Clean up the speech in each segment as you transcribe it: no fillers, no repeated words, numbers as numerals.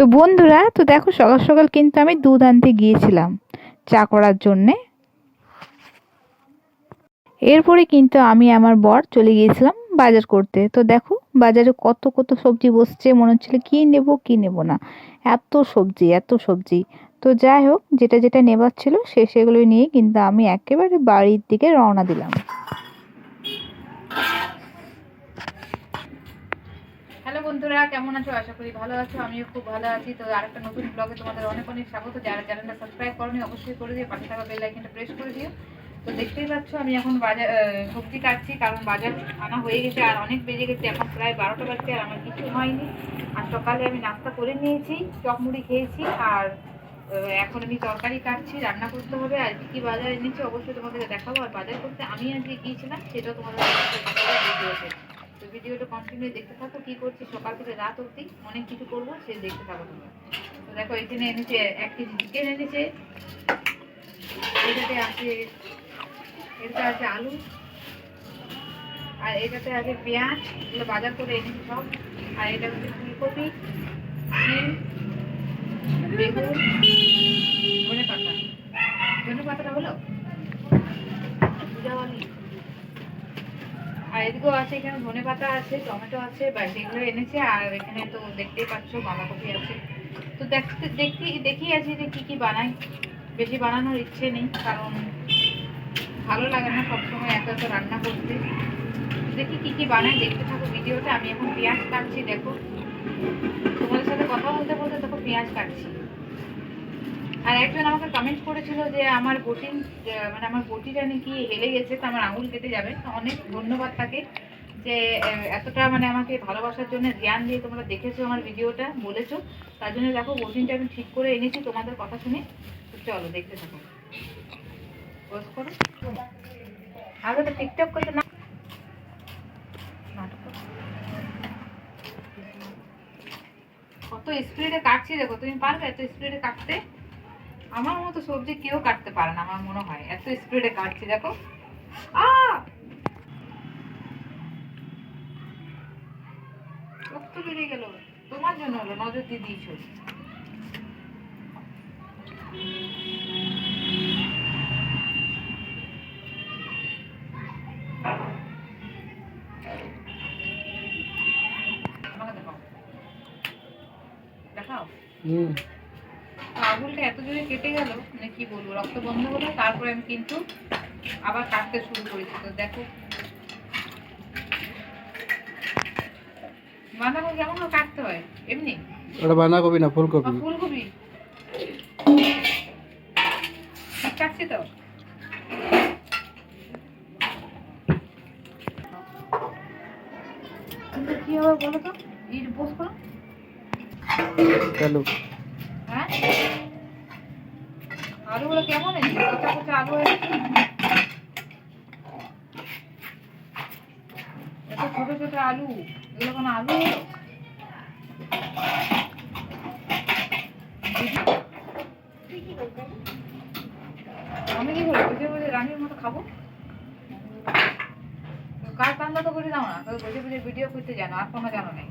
তো বন্ধুরা, তো দেখো সকাল সকাল কিন্তু আমি দুধ আনতে গিয়েছিলাম চা করার জন্যে। এরপরে কিন্তু আমি আমার বর চলে গিয়েছিলাম বাজার করতে। তো দেখো বাজারে কত কত সবজি বসছে, মনে হচ্ছিল কি নেব কি নেব না, এত সবজি এত সবজি। তো যাই হোক, যেটা যেটা নেবার ছিল সেগুলো নিয়ে কিন্তু আমি একেবারে বাড়ির দিকে রওনা দিলাম। হ্যালো বন্ধুরা, কেমন আছো? আশা করি ভালো আছো, আমিও খুব ভালো আছি। তো আরেকটা নতুন ব্লগে তোমাদের অনেক অনেক স্বাগত। যারা চ্যানেলটা সাবস্ক্রাইব করোনি অবশ্যই করে দিয়ে পাশে থাকা বেল আইকনটা প্রেস করে দিও। তো দেখতেই পাচ্ছ আমি এখন বাজার সবজি কাটছি, কারণ বাজার আনা হয়ে গেছে আর অনেক বেজে গেছে, এখন প্রায় 12টা বাজছে আর আমার কিছু হয়নি। আর সকালে আমি নাস্তা করে নিয়েছি, চপ মুড়ি খেয়েছি, আর এখন আমি তরকারি কাটছি, রান্না করতে হবে। আর কি কি বাজার এনেছি অবশ্যই তোমাদের দেখাবো। আর বাজার করতে আমি আজকে গিয়েছিলাম সেটাও তোমাদের ভিডিওতে। তো ভিডিওটা কন্টিনিউ দেখতে থাকো, কি করছি সকাল থেকে রাত অবধি অনেক কিছু করবো, সে দেখতে থাকো তোমরা। তো দেখো এখানে এনেছে 1 কেজি চিকেন এনেছে, এটাতে আছে আলু, আর এটাতে আছে পেঁয়াজ, এগুলো বাজার করে এনেছি সব। আর এটা হচ্ছে ফুলকপি, শিম, বেগুন, ধনে পাতাটা হলো আর এদিকেও আছে, এখানে ধনে পাতা আছে, টমেটো আছে, ব্যাস এগুলো এনেছে। আর এখানে তো দেখতেই পাচ্ছ বাঁধাকপি আছে। তো দেখি আছি যে কি কি বানাই। বেশি বানানোর ইচ্ছে নেই, কারণ ভালো লাগে না সবসময় এত এত রান্না করতে। দেখি কি কি বানাই, দেখতে থাকো ভিডিওটা। আমি এখন পেঁয়াজ কাটছি, দেখো তোমাদের সাথে কথা বলতে বলতে দেখো পেঁয়াজ কাটছি। আর একজন আমাকে কমেন্ট করেছিল যে আমার মানে আমার বটিটা নাকি হেলে গেছে, তো আমার আঙুল কেটে যাবে। তো অনেক ধন্যবাদ তাকে, যে এতটা মানে আমাকে ভালোবাসার জন্য ধ্যান দিয়ে তোমরা দেখেছো আমার ভিডিওটা, বলেছো। তার জন্য দেখো বটিনটা আমি ঠিক করে এনেছি তোমাদের কথা শুনে। তো চলো দেখতে থাকো, বস করো। আগে তো টিকটক করতে না, কত স্পিডে কাটছি দেখো। তুমি পারবে এত স্পিডে কাটতে? আমার মতো সবজি কেউ কাটতে পারে না আমার মনে হয়, এত স্পিডে কাটছি দেখো। রক্ত বেরিয়ে গেল, তোমার জন্য হলো, নজর দিয়ে দিয়েছো। আমাকে দেখাও, দেখাও। আঙুলটা এত জোরে কেটে গেল, মানে কি বলবো, রক্ত বন্ধ হলো। তারপরে আমি কিন্তু আবার কাটতে শুরু করেছি। তো দেখো বাঁধাকপি কেমন করে কাটতে হয় এমনি? ওটা বাঁধাকপি না, ফুলকপি। ফুলকপি কাটছি তো। কিন্তু কি হবে বলো তো, এই পোস্ট করো। আলু হ্যাঁ, আলুগুলো কেমন আছে, কচা কচা আলু এনেছি, এত ছোট ছোট আলু, এগুলো কোনো আলু হলো? আমি কি করবো, বুঝে বুঝে রানীর মতো খাবো? কার কান্না তো করে দাও না, তবে বুঝে বুঝে ভিডিও করতে জানো, আর কোনো জানো নেই।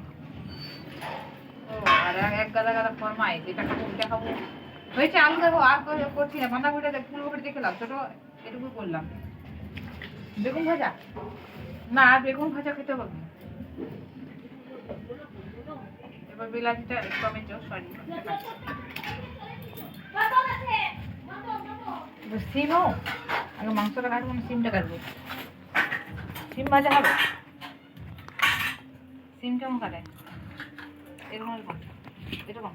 ও আর এক গাদা গাদা ফরমাই, যেটা খাবো ওইটা খাবো। হয়েছে, আলু দেখো আর করছি না, বাঁধাকপিটা ফুলকপিটা দেখে লাভ, ছোট এটুকু করলাম। বেগুন ভাজা না, আর বেগুন ভাজা খেতে হবে না। এবার বিলাতিটা, টমেটো, সরি সিমও আগে মাংসটা কাটবো না, সিমটা কাটবো। সিম ভাজা হবে, সিম কেমন কাটে? এরকম এরকম এরকম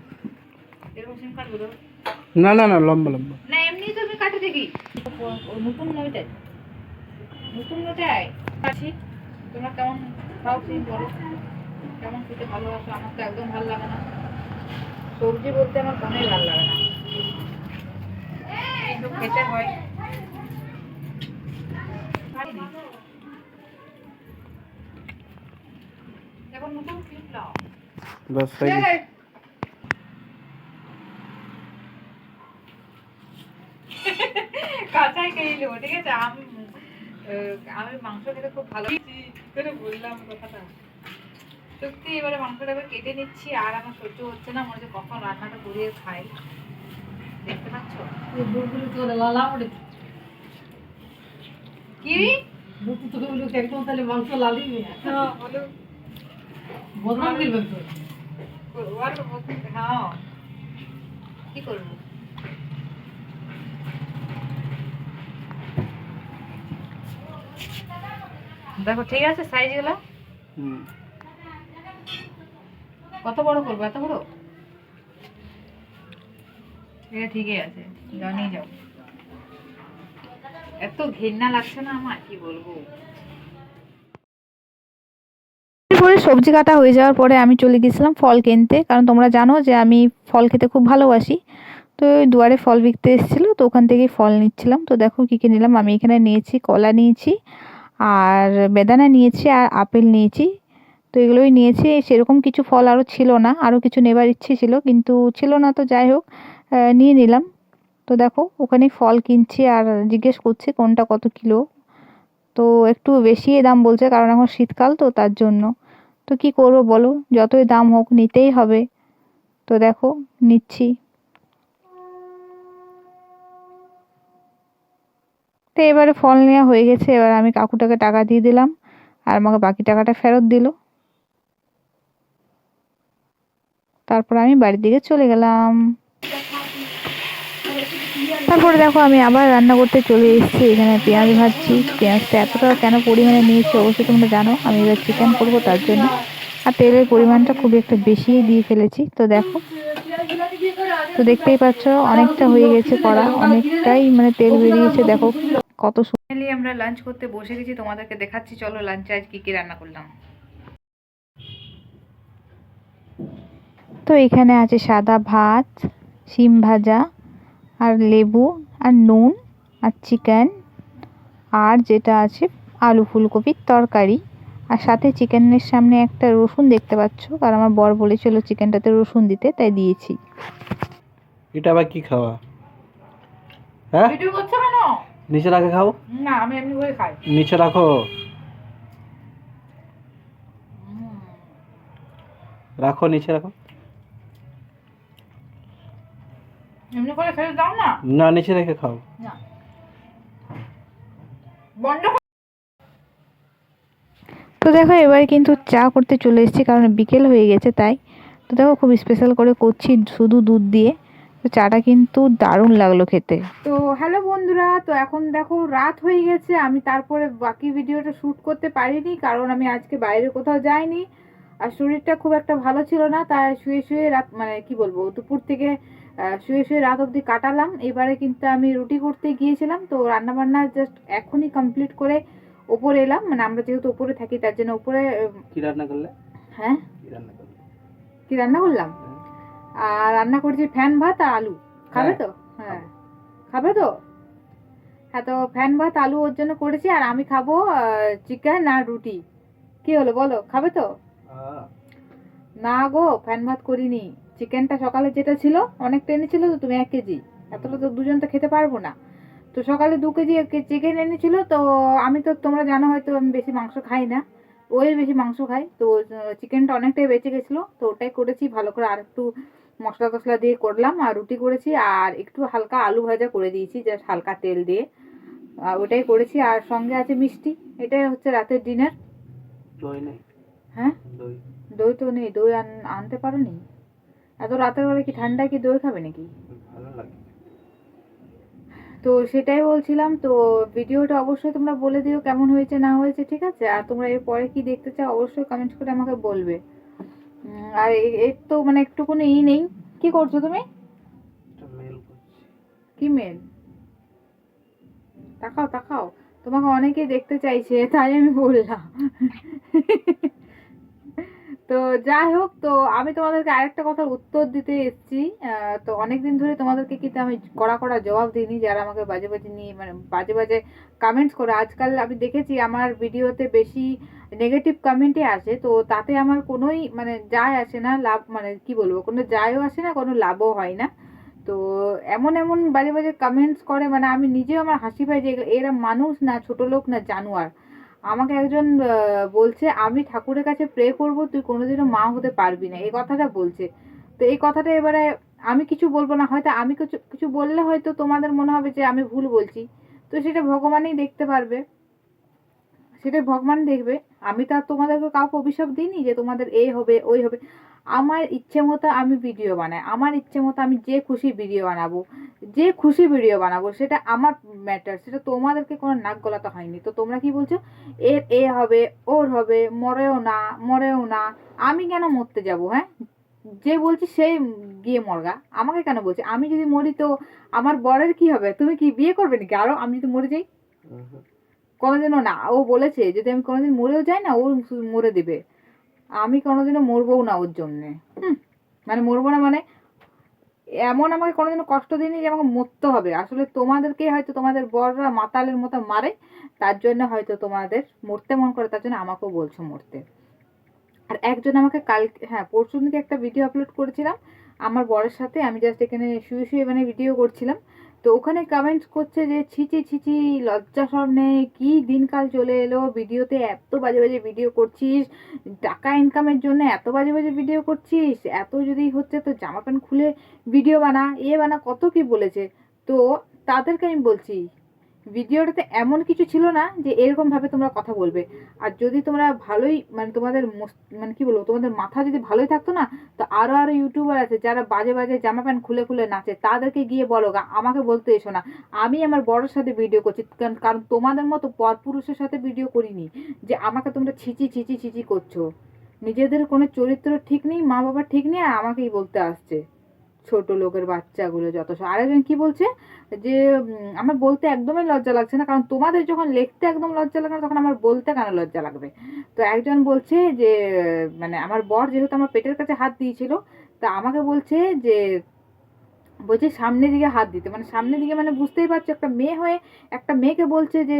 এরকম সিম কাটবো তো? না না না, লম্বা লম্বা না, এমনি তো আমি কাটে দেখি। নতুন নইটাই, নতুন নইটাই কাছি। তোমরা কেমন খাও সিম বলো, কেমন খেতে ভালোবাসো? আমার তো একদম ভালো লাগে না, সবজি বলতে আমার কোনোই ভালো লাগে না, কিন্তু খেতে হয়। এখন নতুন ক্লিপ লাও, বাস হয়ে গেছে। কাঁচাই খেয়ে নেবো, ঠিক আছে? আমি মাংস খেতে খুব ভালো করে বললাম কথাটা। সত্যি এবারে মাংসটা এবার কেটে নিচ্ছি, আর আমার সহ্য হচ্ছে না, মনে হচ্ছে কখন রান্নাটা করিয়ে খাই। দেখতে পাচ্ছ কি মাংস লালি হ্যাঁ বলো বদনাম করবে তো। হ্যাঁ কি করবো। দেখো ঠিক আছে সাইজ গুলো হুম। কত বড় করবো, এত বড়? এটা ঠিকই আছে, জানিয়ে যাও। এত ঘৃণা লাগছে না আমার, কি বলবো। এরপরে সবজি কাটা হয়ে যাওয়ার পরে আমি চলে গেছিলাম ফল কিনতে, কারণ তোমরা জানো যে আমি ফল খেতে খুব ভালোবাসি। তো ওই দুয়ারে ফল বিকতে এসেছিলো, তো ওখান থেকেই ফল নিচ্ছিলাম। তো দেখো কী কী নিলাম। আমি এখানে নিয়েছি কলা নিয়েছি, আর বেদানা নিয়েছি, আর আপেল নিয়েছি। তো এগুলোই নিয়েছি। সেরকম কিছু ফল আরও ছিল না, আরও কিছু নেবার ইচ্ছে ছিল কিন্তু ছিল না, তো যাই হোক নিয়ে নিলাম। তো দেখো ওখানে ফল কিনছি আর জিজ্ঞেস করছি কোনটা কত কিলো। তো একটু বেশি দাম বলছে, কারণ এখন শীতকাল তো তার জন্য। তো কি করব বলো, যতই দাম হোক নিতেই হবে। তো দেখো নিচ্ছি। তো এবারে ফল নেওয়া হয়ে গেছে, এবার আমি কাকুটাকে টাকা দিয়ে দিলাম, আর আমাকে বাকি টাকাটা ফেরত দিল। তারপর আমি বাড়ির দিকে চলে গেলাম। তারপরে দেখো আমি আবার রান্না করতে চলে এসেছি। এখানে পেঁয়াজ ভাজছি। পেঁয়াজটা এতটা কেন পরিমাণে নিয়েছি অবশ্যই তোমরা জানো। আমি এবার চিকেন করবো তার জন্য, আর তেলের পরিমাণটা খুবই একটা বেশিই দিয়ে ফেলেছি। তো দেখো, তো দেখতেই পাচ্ছ অনেকটা হয়ে গেছে করা, অনেকটাই মানে তেল বেরিয়েছে। দেখো কত ফাইনালি আমরা লাঞ্চ করতে বসে গেছি, তোমাদেরকে দেখাচ্ছি। চলো লাঞ্চে আজ কি কি রান্না করলাম। তো এখানে আছে সাদা ভাত, শিম ভাজা, আর লেবু, আর নুন, আর চিকেন, আর যেটা আছে আলু ফুলকপির তরকারি। আর সাথে চিকেনের সামনে একটা রসুন দেখতে পাচ্ছ, কারণ আমার বর বলেছিল চিকেনটাতে রসুন দিতে, তাই দিয়েছি। এটা আবার কি খাওয়া? হ্যাঁ, ভিডিও করছো কেন? নিচে রাখে খাও। না আমি এমনি করে খাই। নিচে রাখো, রাখো নিচে রাখো। এমনি করে ফেলে দাও না। না, নিচে রেখে খাও। না বন্ধ কর। তো দেখো এবারে কিন্তু চা করতে চলে এসেছি, কারণ বিকেল হয়ে গেছে তাই। তো দেখো খুব স্পেশাল করে করছি শুধু দুধ দিয়ে। তো চাটা কিন্তু দারুণ লাগলো খেতে। তো হ্যালো বন্ধুরা, তো এখন দেখো রাত হয়ে গেছে। আমি তারপরে বাকি ভিডিওটা শ্যুট করতে পারিনি, কারণ আমি আজকে বাইরে কোথাও যাইনি, আর শরীরটা খুব একটা ভালো ছিল না। তাই শুয়ে শুয়ে রাত, মানে কি বলবো, দুপুর থেকে শুয়ে শুয়ে রাত অবধি কাটালাম। এবারে কিন্তু আমি রুটি করতে গিয়েছিলাম, তো রান্না বান্না জাস্ট এখনই কমপ্লিট করে ওপরে এলাম। মানে আমরা যেহেতু ওপরে থাকি তার জন্য ওপরে। কি রান্না করলে? হ্যাঁ কি রান্না করলে? কি রান্না করলাম? আর রান্না করছি ফ্যান ভাত আর আলু। খাবে তো? হ্যাঁ খাবে তো? হ্যাঁ, তো ফ্যান ভাত আলু ওর জন্য করেছি, আর আমি খাবো চিকেন আর রুটি। কি হলো বলো, খাবে তো? না গো, ফ্যান ভাত করিনি। চিকেনটা সকালে যেটা ছিল অনেকটা এনেছিল, তো তুমি 1 কেজি, এতটা তো দুজন তো খেতে পারবো না। তো সকালে 2 কেজি চিকেন এনেছিল। তো আমি তো, তোমরা জানো হয়তো আমি বেশি মাংস খাই না, ওই বেশি মাংস খাই। তো চিকেনটা অনেকটাই বেঁচে গেছিলো, তো ওটাই করেছি ভালো করে। আর একটু মশলা টশলা দিয়ে করলাম, আর রুটি করেছি, আর একটু হালকা আলু ভাজা করে দিয়েছি জাস্ট হালকা তেল দিয়ে। ওটাই করেছি, আর সঙ্গে আছে মিষ্টি। এটাই হচ্ছে রাতের ডিনার। দই নেই? হ্যাঁ, দই? দই তো নেই। দই আনতে পারোনি? এত রাতের বেলা কি ঠান্ডায় কি দই খাবে নাকি? ভালো লাগে। তো সেটাই বলছিলাম। তো ভিডিওটা অবশ্যই তোমরা বলে দিও কেমন হয়েছে না হয়েছে, ঠিক আছে? আর তোমরা এরপরে কি দেখতে চাও অবশ্যই কমেন্ট করে আমাকে বলবে। আর এর তো মানে একটুকুনি নেই। কি করছো তুমি? মেল করছি। কি মেল? তাকাও তাকাও, তোমাকে অনেকেই দেখতে চাইছে, তাই আমি বললাম। তো যাই হোক, তো আমি তোমাদেরকে আরেকটা কথার উত্তর দিতে এসেছি। তো অনেকদিন ধরে তোমাদেরকে কিন্তু আমি কড়া কড়া জবাব দিইনি, যারা আমাকে বাজে বাজে নিয়ে মানে বাজে বাজে কামেন্টস করে। আজকাল আমি দেখেছি আমার ভিডিওতে বেশি নেগেটিভ কমেন্টই আসে, তো তাতে আমার কোনোই মানে যায় আসে না, লাভ মানে কি বলবো, কোনো যায়ও আসে না, কোনো লাভও হয় না। তো এমন এমন বাজে বাজে কমেন্টস করে, মানে আমি নিজেও আমার হাসি পাই যে এরা মানুষ না ছোট লোক না জানোয়ার। আমাকে একজন বলছে আমি ঠাকুরের কাছে প্রে করব, তুই কোনোদিনও মা হতে পারবি না, এই কথাটা বলছে। তো এই কথাটা এবারে আমি কিছু বলবো না, হয়তো আমি কিছু কিছু বললে হয়তো তোমাদের মনে হবে যে আমি ভুল বলছি, তো সেটা ভগবানই দেখতে পারবে, সেটা ভগবান দেখবে। আমি তো আর তোমাদেরকে কাউকে অভিশাপ দিইনি যে তোমাদের এই হবে ওই হবে। আমার ইচ্ছে মতো আমি ভিডিও বানাই, আমার ইচ্ছে মতো আমি যে খুশি ভিডিও বানাবো, যে খুশি ভিডিও বানাবো, সেটা আমার ম্যাটার, সেটা তোমাদেরকে কোনো নাক গলাতে হয়নি। তো তোমরা কি বলছো এর এ হবে ওর হবে, মরেও না মরেও না, আমি কেন মরতে যাব? হ্যাঁ, যে বলছি সে গিয়ে মরগা, আমাকে কেন বলছে? আমি যদি মরি তো আমার বরের কি হবে? তুমি কি বিয়ে করবে নাকি আরো আমি যদি মরে যাই? কোনোদিনও না। ও বলেছে যদি আমি কোনোদিন মরেও যাই না, ও মরে দেবে, আমি কোনোদিনও মরবও না ওর জন্যে। মানে মরবো না মানে এমন আমাকে কোনোদিনও কষ্ট দিইনি যে আমাকে মরতে হবে। আসলে তোমাদেরকে হয়তো তোমাদের বড়রা মাতালের মতো মারে, তার জন্য হয়তো তোমাদের মরতে মন করে, তার জন্য আমাকেও বলছো মরতে। আর একজন আমাকে কালকে, হ্যাঁ পরশু দিনকে একটা ভিডিও আপলোড করেছিলাম আমার বরের সাথে, আমি জাস্ট এখানে শুয়ে শুয়ে মানে ভিডিও করছিলাম, তো ওখানে কমেন্টস করছে যে ছিচি ছিচি লজ্জা সব নেই, কি দিনকাল চলে এলো, ভিডিওতে এত বাজে বাজে ভিডিও করছিস, টাকা ইনকামের জন্য এত বাজে বাজে ভিডিও করছিস, এত যদি হচ্ছে তো জামা প্যান্ট খুলে ভিডিও বানা, এ বানা, কত কি বলেছে। তো তাদেরকে আমি বলছি ভিডিওটাতে এমন কিছু ছিল না যে এরকম ভাবে তোমরা কথা বলবে। আর যদি তোমরা ভালোই মানে তোমাদের মানে কি বলবো, তোমাদের মাথা যদি ভালোই থাকতো না, তো আরো আরো ইউটিউবার আছে যারা বাজে বাজে জামা প্যান্ট খুলে খুলে নাচে, তাদেরকে গিয়ে বলো গা, আমাকে বলতে এসো না। আমি আমার বড়োর সাথে ভিডিও করছি, কারণ তোমাদের মতো পরপুরুষের সাথে ভিডিও করিনি যে আমাকে তোমরা ছিচি ছিচি ছিচি করছো। নিজেদের কোনো চরিত্র ঠিক নেই, মা বাবার ঠিক নেই, আর আমাকেই বলতে আসছে ছোট লোকের বাচ্চাগুলো যত সব। আরেকজন কি বলছে যে আমার বলতে একদমই লজ্জা লাগছে না, কারণ তোমাদের যখন লিখতে একদম লজ্জা লাগে না, তখন আমার বলতে কেন লজ্জা লাগবে? তো একজন বলছে যে মানে আমার বর যেহেতু আমার পেটের কাছে হাত দিয়েছিল, তা আমাকে বলছে যে বলছে সামনের দিকে হাত দিতে, মানে সামনের দিকে মানে বুঝতেই পারছো একটা মেয়ে হয়ে একটা মেয়েকে বলছে যে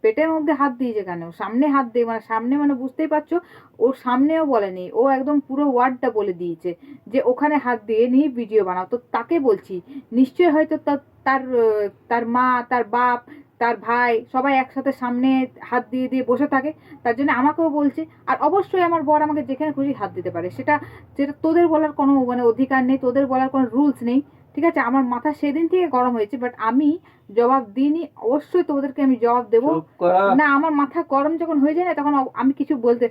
পেটের মধ্যে হাত দিয়েছে কেন, সামনে হাত দিয়ে, মানে সামনে মানে বুঝতেই পারছো ওর সামনেও বলেনি, ও একদম পুরো ওয়ার্ডটা বলে দিয়েছে যে ওখানে হাত দিয়ে নিয়ে ভিডিও বানাও। তো তাকে বলছি নিশ্চয়ই হয়তো তার তার মা, তার বাপ, তার ভাই সবাই একসাথে সামনে হাত দিয়ে দিয়ে বসে থাকে, তার জন্য আমাকেও বলছে। আর অবশ্যই আমার বর আমাকে যেখানে খুশি হাত দিতে পারে, সেটা যেটা তোদের বলার কোনো মানে অধিকার নেই, তোদের বলার কোনো রুলস নেই, ঠিক আছে? আমার মাথা সেদিন থেকে গরম হয়েছে, বাট আমি জবাব দিইনি, অবশ্যই তোমাদেরকে আমি জবাব দেবো না। আমার মাথা গরম যখন হয়ে যায় না, তখন আমি কিছু বলতে,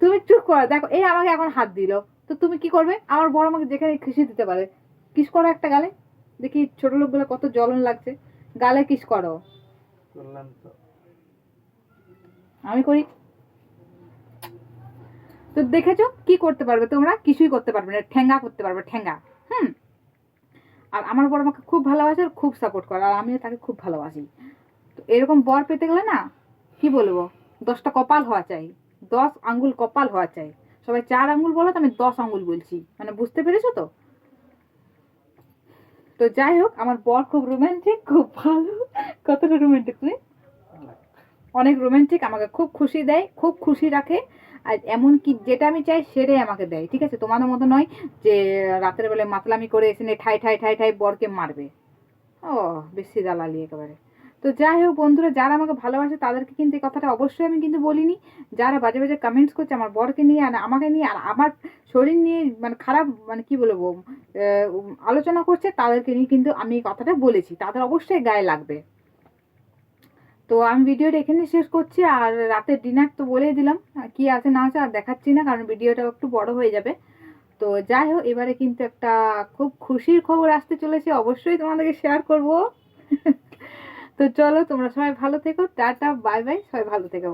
তুমি চুপ করো। দেখো এই আমাকে এখন হাত দিল, তো তুমি কি করবে? আমার বড় আমাকে যেখানে খুশি দিতে পারে, কিস করো একটা গালে, দেখি ছোট লোকগুলো কত জ্বলন লাগছে, গালে কিস করো। আমি করি তো দেখেছো কি করতে পারবে তোমরা? কিছুই করতে পারবে না, ঠেঙ্গা করতে পারবে, ঠেঙ্গা। আর আমার বর আমাকে খুব ভালোবাসে আর খুব সাপোর্ট করে, আর আমিও তাকে খুব ভালোবাসি। তো এরকম বর পেতে গেলে না কি বলবো, 10টা কপাল হওয়া চাই, 10 আঙ্গুল কপাল হওয়া চাই। সবাই 4 আঙ্গুল বলো, তো আমি 10 আঙ্গুল বলছি, মানে বুঝতে পেরেছো তো? তো যাই হোক, আমার বর খুব রোমান্টিক, খুব ভালো। কতটা রোমান্টিক তুমি? অনেক রোমান্টিক, আমাকে খুব খুশি দেয়, খুব খুশি রাখে। আর এমনকি যেটা আমি চাই সেটাই আমাকে দেয়, ঠিক আছে? তোমাদের মতো নয় যে রাতের বেলায় মাতলামি করে এসে ঠাই ঠাই ঠাই ঠাই বরকে মারবে। ও বেশি দালালি একেবারে। তো যাই হোক বন্ধুরা, যারা আমাকে ভালোবাসে তাদেরকে কিন্তু এই কথাটা অবশ্যই আমি কিন্তু বলিনি। যারা বাজে বাজে কমেন্টস করছে আমার বরকে নিয়ে আর আমাকে নিয়ে আর আমার শরীর নিয়ে, মানে খারাপ মানে কি বলবো আলোচনা করছে, তাদেরকে নিয়ে কিন্তু আমি এই কথাটা বলেছি, তাদের অবশ্যই গায়ে লাগবে। তো আমি ভিডিওটা এখানে শেষ করছি, আর রাতের ডিনার তো বলেই দিলাম কি আছে না আছে, আর দেখাচ্ছি না কারণ ভিডিওটা একটু বড় হয়ে যাবে। তো যাই হোক, এবারে কিন্তু একটা খুব খুশির খবর আসতে চলেছে, অবশ্যই তোমাদেরকে শেয়ার করব। তো চলো তোমরা সবাই ভালো থেকো, টাটা বাই বাই, সবাই ভালো থেকো।